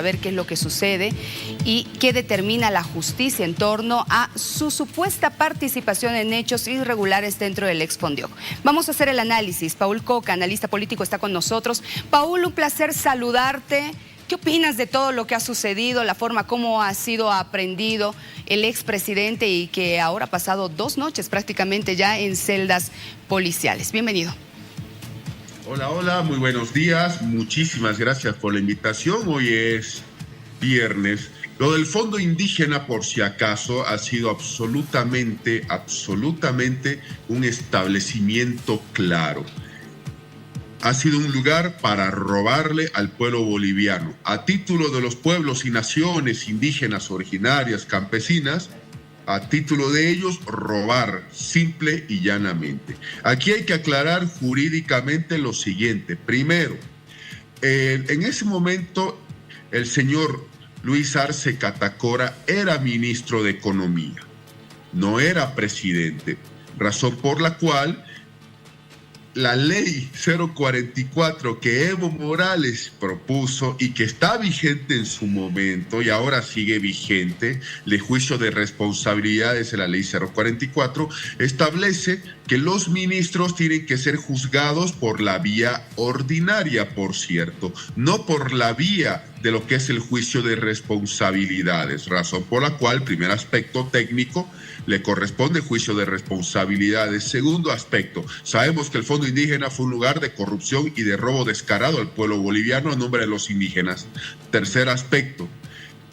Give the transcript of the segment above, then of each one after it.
A ver qué es lo que sucede y qué determina la justicia en torno a su supuesta participación en hechos irregulares dentro del Exfondiok. Vamos a hacer el análisis. Paul Coca, analista político, está con nosotros. Paul, un placer saludarte. ¿Qué opinas de todo lo que ha sucedido, la forma como ha sido aprehendido el expresidente y que ahora ha pasado 2 noches prácticamente ya en celdas policiales? Bienvenido. Hola, muy buenos días. Muchísimas gracias por la invitación. Hoy es viernes. Lo del Fondo Indígena, por si acaso, ha sido absolutamente un establecimiento claro. Ha sido un lugar para robarle al pueblo boliviano, a título de los pueblos y naciones indígenas originarias, campesinas, a título de ellos, robar, simple y llanamente. Aquí hay que aclarar jurídicamente lo siguiente. Primero, en ese momento, el señor Luis Arce Catacora era ministro de Economía, no era presidente, razón por la cual la ley 044 que Evo Morales propuso y que está vigente en su momento y ahora sigue vigente, el juicio de responsabilidades de la ley 044, establece que los ministros tienen que ser juzgados por la vía ordinaria, por cierto, no por la vía de lo que es el juicio de responsabilidades, razón por la cual, primer aspecto técnico, le corresponde juicio de responsabilidades. Segundo aspecto, sabemos que el Fondo Indígena fue un lugar de corrupción y de robo descarado al pueblo boliviano a nombre de los indígenas. Tercer aspecto,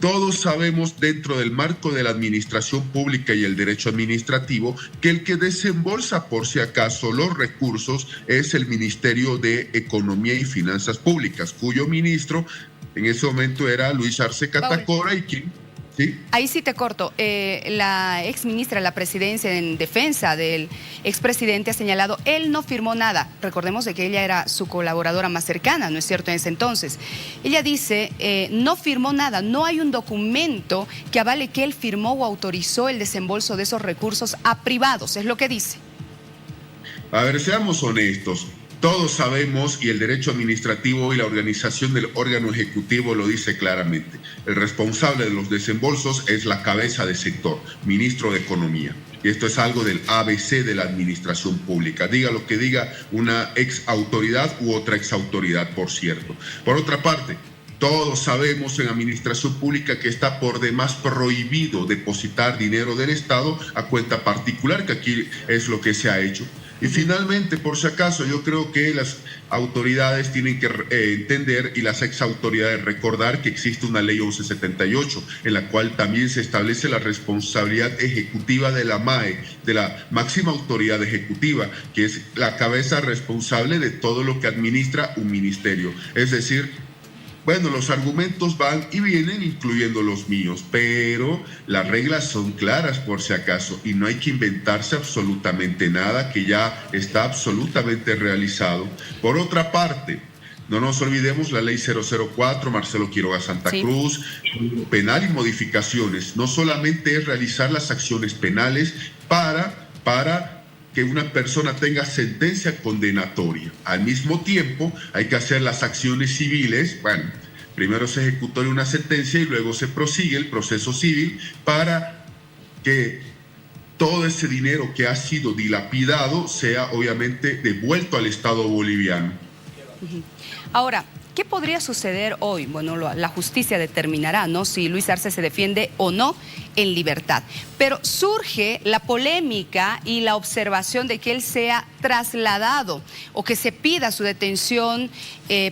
todos sabemos dentro del marco de la administración pública y el derecho administrativo que el que desembolsa por si acaso los recursos es el Ministerio de Economía y Finanzas Públicas, cuyo ministro en ese momento era Luis Arce Catacora y quien... ¿Sí? Ahí sí te corto. La exministra de la Presidencia en defensa del expresidente ha señalado, él no firmó nada. Recordemos de que ella era su colaboradora más cercana, ¿no es cierto?, en ese entonces. Ella dice, no firmó nada, no hay un documento que avale que él firmó o autorizó el desembolso de esos recursos a privados, es lo que dice. A ver, seamos honestos. Todos sabemos, y el derecho administrativo y la organización del órgano ejecutivo lo dice claramente, el responsable de los desembolsos es la cabeza de sector, ministro de Economía. Y esto es algo del ABC de la administración pública. Diga lo que diga una ex autoridad u otra ex autoridad, por cierto. Por otra parte, todos sabemos en administración pública que está por demás prohibido depositar dinero del Estado a cuenta particular, que aquí es lo que se ha hecho. Y finalmente, por si acaso, yo creo que las autoridades tienen que entender y las exautoridades recordar que existe una ley 1178 en la cual también se establece la responsabilidad ejecutiva de la MAE, de la máxima autoridad ejecutiva, que es la cabeza responsable de todo lo que administra un ministerio. Es decir, bueno, los argumentos van y vienen, incluyendo los míos, pero las reglas son claras por si acaso y no hay que inventarse absolutamente nada que ya está absolutamente realizado. Por otra parte, no nos olvidemos la ley 004, Marcelo Quiroga Santa Cruz, penal y modificaciones. No solamente es realizar las acciones penales para que una persona tenga sentencia condenatoria. Al mismo tiempo, hay que hacer las acciones civiles. Bueno, primero se ejecuta una sentencia y luego se prosigue el proceso civil para que todo ese dinero que ha sido dilapidado sea obviamente devuelto al Estado boliviano. Ahora, ¿qué podría suceder hoy? Bueno, la justicia determinará, ¿no?, si Luis Arce se defiende o no en libertad. Pero surge la polémica y la observación de que él sea trasladado o que se pida su detención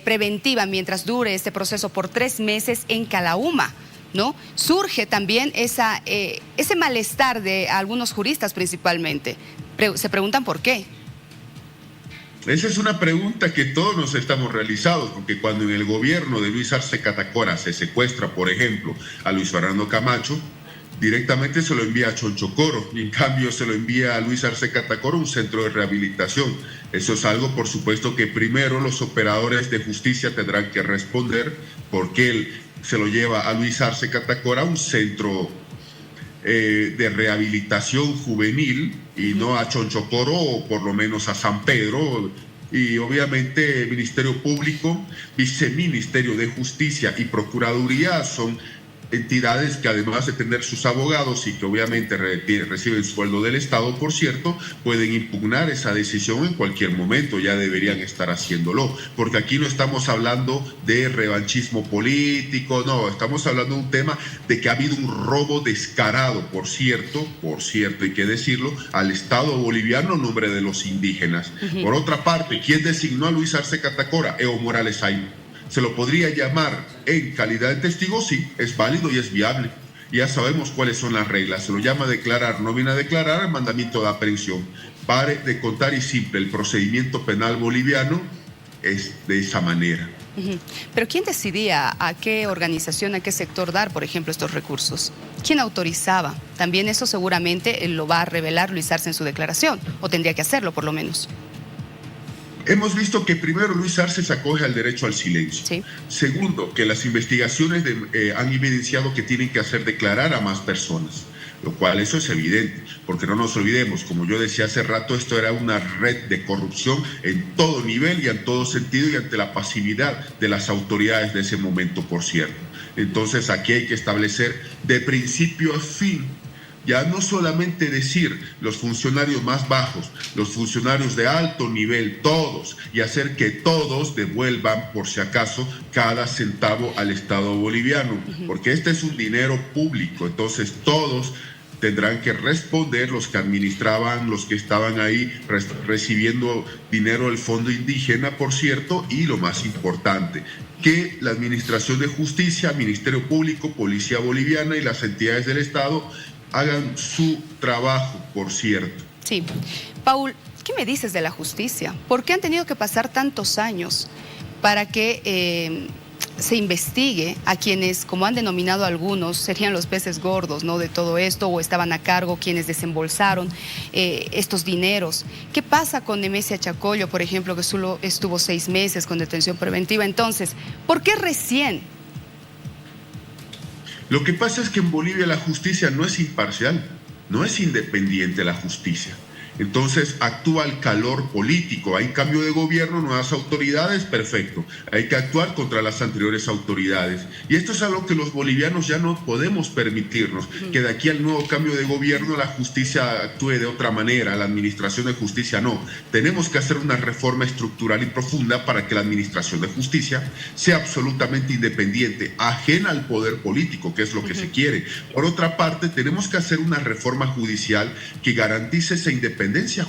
preventiva mientras dure este proceso por 3 meses en Calauma, ¿no? Surge también ese malestar de algunos juristas principalmente. Se preguntan por qué. Esa es una pregunta que todos nos estamos realizando, porque cuando en el gobierno de Luis Arce Catacora se secuestra, por ejemplo, a Luis Fernando Camacho, directamente se lo envía a Chonchocoro, y en cambio se lo envía a Luis Arce Catacora a un centro de rehabilitación. Eso es algo, por supuesto, que primero los operadores de justicia tendrán que responder, porque él se lo lleva a Luis Arce Catacora a un centro de rehabilitación juvenil y no a Chonchocoro o por lo menos a San Pedro, y obviamente Ministerio Público, Viceministerio de Justicia y Procuraduría son entidades que, además de tener sus abogados y que obviamente reciben sueldo del Estado, por cierto, pueden impugnar esa decisión en cualquier momento, ya deberían estar haciéndolo, porque aquí no estamos hablando de revanchismo político, no, estamos hablando de un tema de que ha habido un robo descarado, por cierto, hay que decirlo, al Estado boliviano en nombre de los indígenas. Por otra parte, ¿quién designó a Luis Arce Catacora? Evo Morales Ayma. ¿Se lo podría llamar en calidad de testigo? Sí, es válido y es viable. Ya sabemos cuáles son las reglas. Se lo llama declarar, no viene a declarar el mandamiento de aprehensión. Pare de contar y simple. El procedimiento penal boliviano es de esa manera. Pero ¿quién decidía a qué organización, a qué sector dar, por ejemplo, estos recursos? ¿Quién autorizaba? También eso seguramente lo va a revelar Luis Arce en su declaración, o tendría que hacerlo por lo menos. Hemos visto que primero Luis Arce se acoge al derecho al silencio. Sí. Segundo, que las investigaciones han evidenciado que tienen que hacer declarar a más personas, lo cual eso es evidente, porque no nos olvidemos, como yo decía hace rato, esto era una red de corrupción en todo nivel y en todo sentido y ante la pasividad de las autoridades de ese momento, por cierto. Entonces aquí hay que establecer de principio a fin, ya no solamente decir los funcionarios más bajos, los funcionarios de alto nivel, todos, y hacer que todos devuelvan, por si acaso, cada centavo al Estado boliviano, porque este es un dinero público, entonces todos tendrán que responder, los que administraban, los que estaban ahí recibiendo dinero del Fondo Indígena, por cierto, y lo más importante, que la Administración de Justicia, Ministerio Público, Policía Boliviana y las entidades del Estado hagan su trabajo, por cierto. Sí. Paul, ¿qué me dices de la justicia? ¿Por qué han tenido que pasar tantos años para que se investigue a quienes, como han denominado algunos, serían los peces gordos, ¿no?, de todo esto, o estaban a cargo quienes desembolsaron estos dineros? ¿Qué pasa con Nemesia Chacollo, por ejemplo, que solo estuvo 6 meses con detención preventiva? Entonces, ¿por qué recién? Lo que pasa es que en Bolivia la justicia no es imparcial, no es independiente la justicia. Entonces actúa al calor político. Hay cambio de gobierno, nuevas autoridades, perfecto. Hay que actuar contra las anteriores autoridades. Y esto es algo que los bolivianos ya no podemos permitirnos, que de aquí al nuevo cambio de gobierno la justicia actúe de otra manera, la administración de justicia no. Tenemos que hacer una reforma estructural y profunda para que la administración de justicia sea absolutamente independiente, ajena al poder político, que es lo que se quiere. Por otra parte, tenemos que hacer una reforma judicial que garantice esa independencia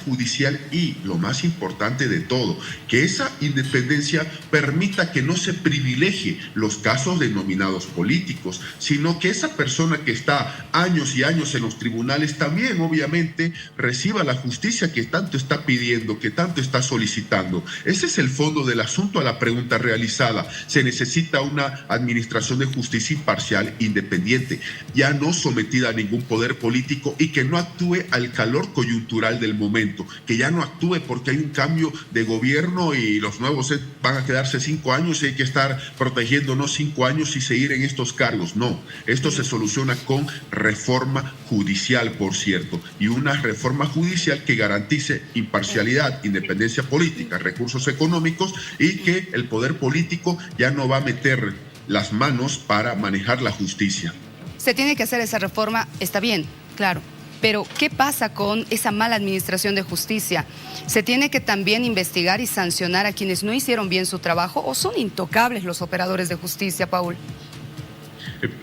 judicial y, lo más importante de todo, que esa independencia permita que no se privilegie los casos de nominados políticos, sino que esa persona que está años y años en los tribunales también, obviamente, reciba la justicia que tanto está pidiendo, que tanto está solicitando. Ese es el fondo del asunto a la pregunta realizada. Se necesita una administración de justicia imparcial, independiente, ya no sometida a ningún poder político y que no actúe al calor coyuntural del momento, que ya no actúe porque hay un cambio de gobierno y los nuevos van a quedarse 5 años y hay que estar protegiéndonos 5 años y seguir en estos cargos. No, esto se soluciona con reforma judicial, por cierto, y una reforma judicial que garantice imparcialidad, independencia política, recursos económicos y que el poder político ya no va a meter las manos para manejar la justicia. Se tiene que hacer esa reforma, está bien, claro. Pero, ¿qué pasa con esa mala administración de justicia? ¿Se tiene que también investigar y sancionar a quienes no hicieron bien su trabajo o son intocables los operadores de justicia, Paul?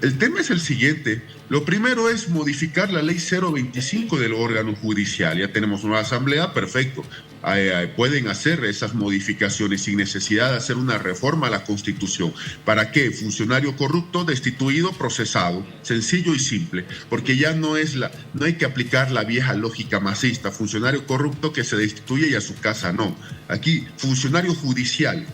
El tema es el siguiente. Lo primero es modificar la ley 025 del órgano judicial. Ya tenemos una asamblea, perfecto. Pueden hacer esas modificaciones sin necesidad de hacer una reforma a la Constitución. ¿Para qué? Funcionario corrupto, destituido, procesado. Sencillo y simple. Porque ya no hay que aplicar la vieja lógica masista. Funcionario corrupto que se destituye y a su casa no. Aquí, funcionario judicial,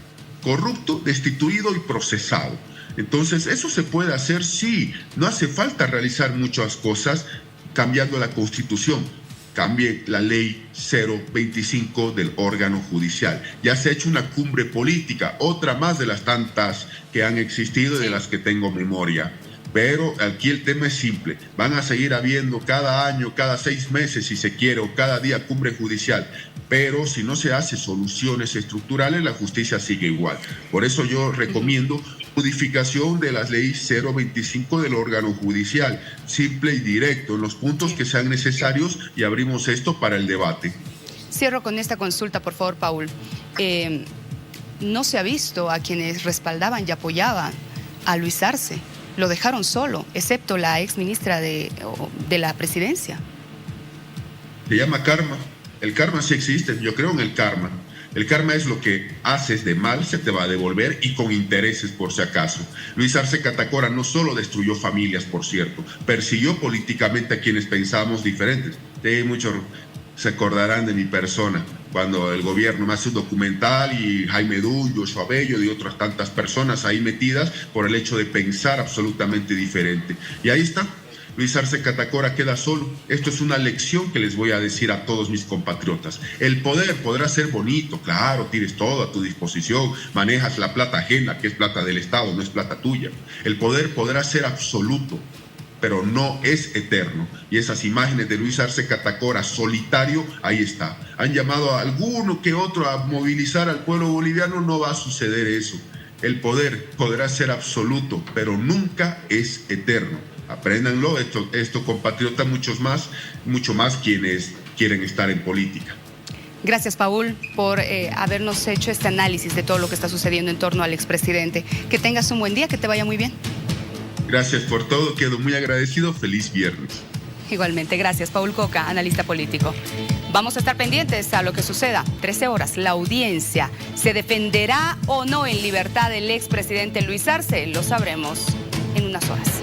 corrupto, destituido y procesado. Entonces, eso se puede hacer, sí, no hace falta realizar muchas cosas cambiando la Constitución. Cambie la ley 025 del órgano judicial. Ya se ha hecho una cumbre política, otra más de las tantas que han existido y de las que tengo memoria. Pero aquí el tema es simple. Van a seguir habiendo cada año, cada 6 meses, si se quiere, o cada día cumbre judicial. pero si no se hace soluciones estructurales, la justicia sigue igual. Por eso yo recomiendo modificación de las leyes 025 del órgano judicial, simple y directo, en los puntos que sean necesarios, y abrimos esto para el debate. Cierro con esta consulta, por favor, Paul. No se ha visto a quienes respaldaban y apoyaban a Luis Arce. Lo dejaron solo, excepto la ex ministra de la presidencia. Se llama karma. El karma sí existe, yo creo en el karma. El karma es lo que haces de mal, se te va a devolver, y con intereses por si acaso. Luis Arce Catacora no solo destruyó familias, por cierto, persiguió políticamente a quienes pensábamos diferentes. Muchos se acordarán de mi persona cuando el gobierno me hace un documental, y Jaime Dú, Joshua Bello y otras tantas personas ahí metidas por el hecho de pensar absolutamente diferente. Y ahí está. Luis Arce Catacora queda solo. Esto es una lección que les voy a decir a todos mis compatriotas. El poder podrá ser bonito, claro, tienes todo a tu disposición, manejas la plata ajena, que es plata del Estado, no es plata tuya. El poder podrá ser absoluto, pero no es eterno. Y esas imágenes de Luis Arce Catacora solitario, ahí está. Han llamado a alguno que otro a movilizar al pueblo boliviano, no va a suceder eso. El poder podrá ser absoluto, pero nunca es eterno. Apréndanlo, esto compatriotas, mucho más quienes quieren estar en política. Gracias, Paul, por habernos hecho este análisis de todo lo que está sucediendo en torno al expresidente. Que tengas un buen día, que te vaya muy bien. Gracias por todo, quedo muy agradecido. Feliz viernes. Igualmente, gracias, Paul Coca, analista político. Vamos a estar pendientes a lo que suceda. 13 horas, la audiencia. ¿Se defenderá o no en libertad el expresidente Luis Arce? Lo sabremos en unas horas.